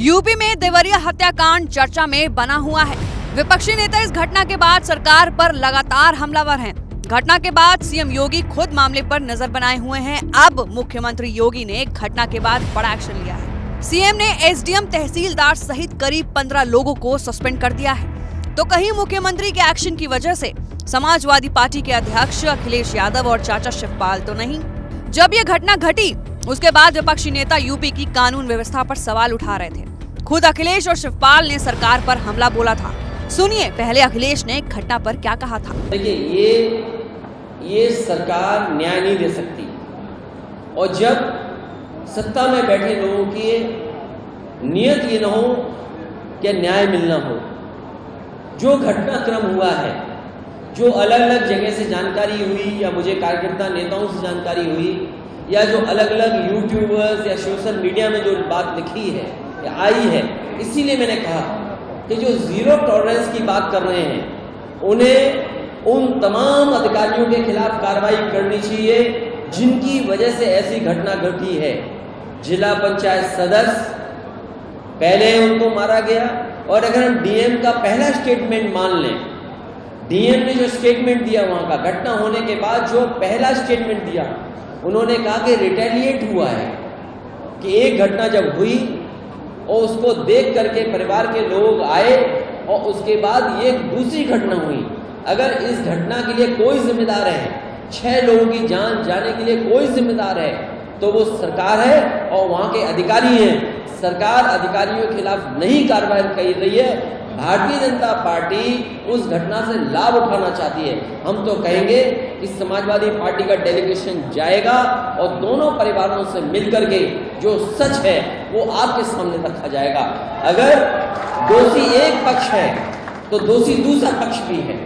UP में देवरिया हत्याकांड चर्चा में बना हुआ है। विपक्षी नेता इस घटना के बाद सरकार पर लगातार हमलावर हैं। घटना के बाद सीएम योगी खुद मामले पर नजर बनाए हुए हैं। अब मुख्यमंत्री योगी ने घटना के बाद बड़ा एक्शन लिया है। सीएम ने एसडीएम, तहसीलदार सहित करीब 15 लोगों को सस्पेंड कर दिया है। तो कहीं मुख्यमंत्री के एक्शन की वजह से समाजवादी पार्टी के अध्यक्ष अखिलेश यादव और चाचा शिवपाल तो नहीं। जब ये घटना घटी उसके बाद विपक्षी नेता यूपी की कानून व्यवस्था पर सवाल उठा रहे थे। खुद अखिलेश और शिवपाल ने सरकार पर हमला बोला था। सुनिए पहले अखिलेश ने घटना पर क्या कहा था। देखिए ये सरकार न्याय नहीं दे सकती, और जब सत्ता में बैठे लोगों की नियत ये न हो कि न्याय मिलना हो, जो घटनाक्रम हुआ है, जो अलग अलग जगह से जानकारी हुई या मुझे कार्यकर्ता नेताओं से जानकारी हुई या जो अलग अलग यूट्यूबर्स या सोशल मीडिया में जो बात लिखी है या आई है, इसीलिए मैंने कहा कि जो जीरो टॉलरेंस की बात कर रहे हैं उन्हें उन तमाम अधिकारियों के खिलाफ कार्रवाई करनी चाहिए जिनकी वजह से ऐसी घटना घटी है। जिला पंचायत सदस्य पहले उनको मारा गया, और अगर हम डीएम का पहला स्टेटमेंट मान लें, डीएम ने जो स्टेटमेंट दिया वहां का घटना होने के बाद जो पहला स्टेटमेंट दिया, उन्होंने कहा कि रिटेलिएट हुआ है, कि एक घटना जब हुई और उसको देख करके परिवार के लोग आए और उसके बाद ये दूसरी घटना हुई। अगर इस घटना के लिए कोई जिम्मेदार है, 6 लोगों की जान जाने के लिए कोई जिम्मेदार है, तो वो सरकार है और वहाँ के अधिकारी हैं। सरकार अधिकारियों के खिलाफ नहीं कार्रवाई कर रही है। भारतीय जनता पार्टी उस घटना से लाभ उठाना चाहती है। हम तो कहेंगे कि समाजवादी पार्टी का डेलीगेशन जाएगा और दोनों परिवारों से मिलकर के जो सच है वो आपके सामने रखा जाएगा। अगर दोषी एक पक्ष है तो दोषी दूसरा पक्ष भी है।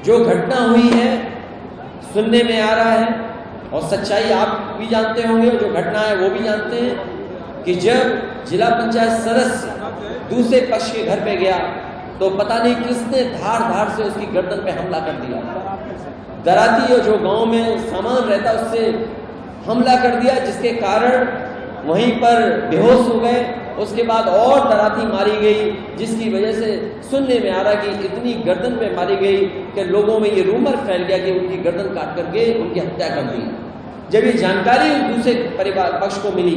जो घटना हुई है सुनने में आ रहा है, और सच्चाई आप भी जानते होंगे, जो घटना है वो भी जानते हैं, कि जब जिला पंचायत सदस्य दूसरे पक्ष के घर पे गया तो पता नहीं किसने धार से उसकी गर्दन पे हमला कर दिया। दराती और जो गांव में सामान रहता उससे हमला कर दिया, जिसके कारण वहीं पर बेहोश हो गए। उसके बाद और दराती मारी गई, जिसकी वजह से सुनने में आ रहा कि इतनी गर्दन पे मारी गई कि लोगों में ये रूमर फैल गया कि उनकी गर्दन काट करके उनकी हत्या कर दी। जब ये जानकारी दूसरे परिवार पक्ष को मिली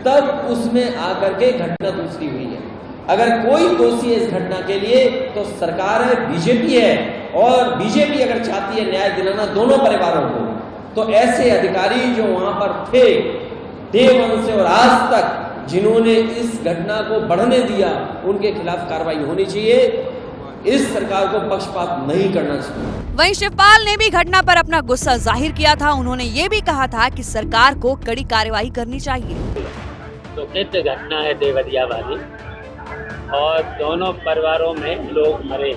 तब उसमें आकर के घटना दूसरी हुई है। अगर कोई दोषी है इस घटना के लिए तो सरकार है, बीजेपी है, और बीजेपी अगर चाहती है न्याय दिलाना दोनों परिवारों को, तो ऐसे अधिकारी जो वहां पर थे डे 1 से और आज तक जिन्होंने इस घटना को बढ़ने दिया, उनके खिलाफ कार्रवाई होनी चाहिए। इस सरकार को पक्षपात नहीं करना चाहिए। वहीं शिवपाल ने भी घटना पर अपना गुस्सा जाहिर किया था। उन्होंने ये भी कहा था कि सरकार को कड़ी कार्रवाई करनी चाहिए। तो कित घटना है देवरिया वाली, और दोनों परिवारों में लोग मरे।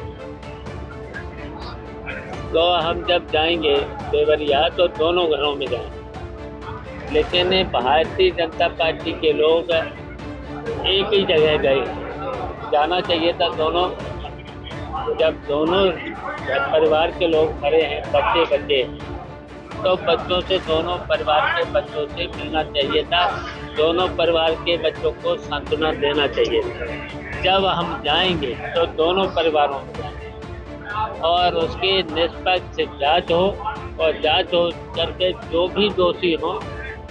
तो हम जब जाएंगे देवरिया तो दोनों घरों में जाएंगे, लेकिन भारतीय जनता पार्टी के लोग एक ही जगह गए। जाना चाहिए था दोनों, जब दोनों परिवार के लोग मरे हैं, बच्चे तो बच्चों से, दोनों परिवार के बच्चों से मिलना चाहिए था। दोनों परिवार के बच्चों को सांत्वना देना चाहिए था। जब हम जाएंगे तो दोनों परिवारों में जाएंगे और उसकी निष्पक्ष जांच हो, और जांच हो करके जो भी दोषी हो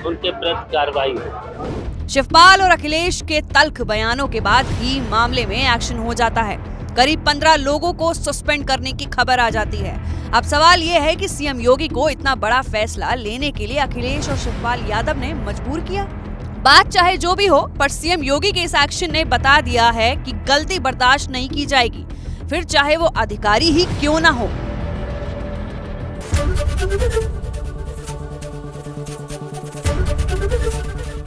उनके प्रति कार्रवाई हो। शिवपाल और अखिलेश के तल्ख बयानों के बाद ही मामले में एक्शन हो जाता है। करीब 15 लोगों को सस्पेंड करने की खबर आ जाती है। अब सवाल ये है कि सीएम योगी को इतना बड़ा फैसला लेने के लिए अखिलेश और शिवपाल यादव ने मजबूर किया। बात चाहे जो भी हो, पर सीएम योगी के इस एक्शन ने बता दिया है कि गलती बर्दाश्त नहीं की जाएगी, फिर चाहे वो अधिकारी ही क्यों ना हो।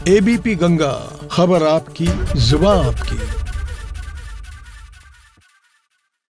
एबीपी गंगा, खबर आपकी, जुबान आपकी।